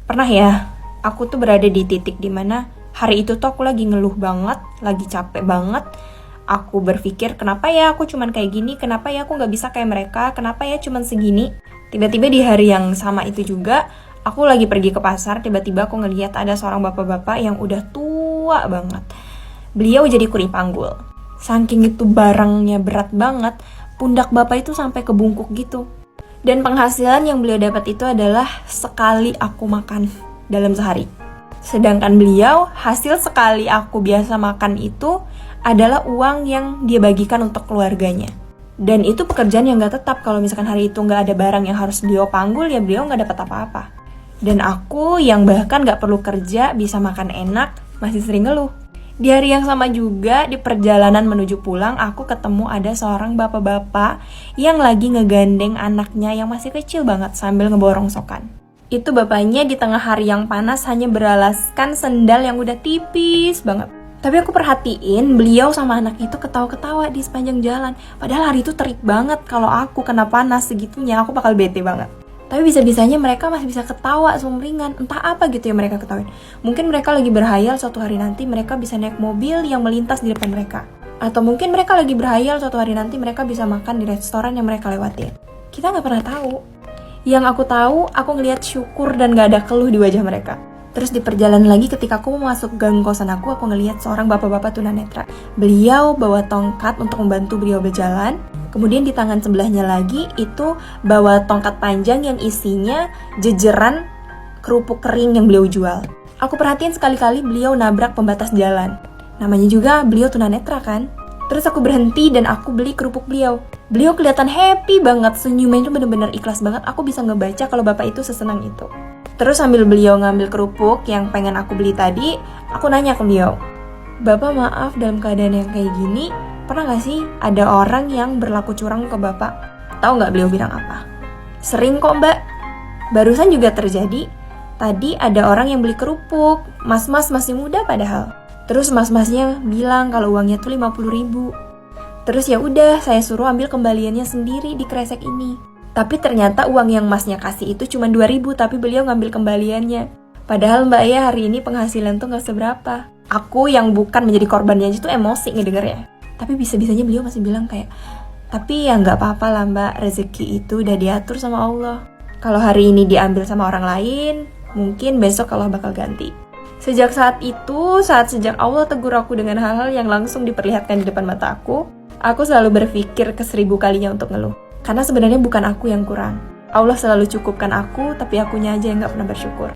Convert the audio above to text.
Pernah ya, aku tuh berada di titik dimana hari itu tuh aku lagi ngeluh banget, lagi capek banget. Aku berpikir, kenapa ya aku cuman kayak gini, kenapa ya aku gak bisa kayak mereka, kenapa ya cuman segini. Tiba-tiba di hari yang sama itu juga, aku lagi pergi ke pasar, tiba-tiba aku ngeliat ada seorang bapak-bapak yang udah tua banget. Beliau jadi kuli panggul. Saking itu barangnya berat banget, pundak bapak itu sampai kebungkuk gitu. Dan penghasilan yang beliau dapat itu adalah sekali aku makan dalam sehari. Sedangkan beliau, hasil sekali aku biasa makan itu adalah uang yang dia bagikan untuk keluarganya. Dan itu pekerjaan yang gak tetap. Kalau misalkan hari itu gak ada barang yang harus beliau panggul, ya beliau gak dapat apa-apa. Dan aku yang bahkan gak perlu kerja, bisa makan enak, masih sering ngeluh. Di hari yang sama juga, di perjalanan menuju pulang, aku ketemu ada seorang bapak-bapak yang lagi ngegandeng anaknya yang masih kecil banget sambil ngeborong sokan. Itu bapaknya di tengah hari yang panas hanya beralaskan sendal yang udah tipis banget. Tapi aku perhatiin beliau sama anaknya itu ketawa-ketawa di sepanjang jalan. Padahal hari itu terik banget, kalau aku kena panas segitunya aku bakal bete banget. Tapi bisa-bisanya mereka masih bisa ketawa sumringgan. Entah apa gitu yang mereka ketawain. Mungkin mereka lagi berhayal suatu hari nanti mereka bisa naik mobil yang melintas di depan mereka. Atau mungkin mereka lagi berhayal suatu hari nanti mereka bisa makan di restoran yang mereka lewatin. Kita gak pernah tahu. Yang aku tahu, aku ngelihat syukur dan gak ada keluh di wajah mereka. Terus di perjalanan lagi ketika aku mau masuk gang kosan aku ngelihat seorang bapak-bapak tunanetra. Beliau bawa tongkat untuk membantu beliau berjalan. Kemudian di tangan sebelahnya lagi itu bawa tongkat panjang yang isinya jejeran kerupuk kering yang beliau jual. Aku perhatiin sekali-kali beliau nabrak pembatas jalan. Namanya juga beliau tunanetra kan. Terus aku berhenti dan aku beli kerupuk beliau. Beliau kelihatan happy banget, senyumnya itu bener-bener ikhlas banget. Aku bisa ngebaca kalau bapak itu sesenang itu. Terus sambil beliau ngambil kerupuk yang pengen aku beli tadi, aku nanya ke beliau, "Bapak maaf dalam keadaan yang kayak gini, pernah gak sih ada orang yang berlaku curang ke Bapak?" Tahu gak beliau bilang apa? "Sering kok Mbak, barusan juga terjadi. Tadi ada orang yang beli kerupuk, mas-mas masih muda padahal. Terus mas-masnya bilang kalau uangnya tuh 50.000. Terus ya udah saya suruh ambil kembaliannya sendiri di kresek ini. Tapi ternyata uang yang masnya kasih itu cuma 2.000, tapi beliau ngambil kembaliannya. Padahal mbak ya hari ini penghasilan tuh gak seberapa." Aku yang bukan menjadi korbannya aja tuh emosi ngedengernya. Tapi bisa-bisanya beliau masih bilang kayak, "Tapi ya gak apa-apa lah mbak, rezeki itu udah diatur sama Allah. Kalau hari ini diambil sama orang lain, mungkin besok Allah bakal ganti." Sejak saat itu, sejak Allah tegur aku dengan hal-hal yang langsung diperlihatkan di depan mata aku selalu berpikir ke 1000 kalinya untuk ngeluh. Karena sebenarnya bukan aku yang kurang. Allah selalu cukupkan aku, tapi akunya aja yang gak pernah bersyukur.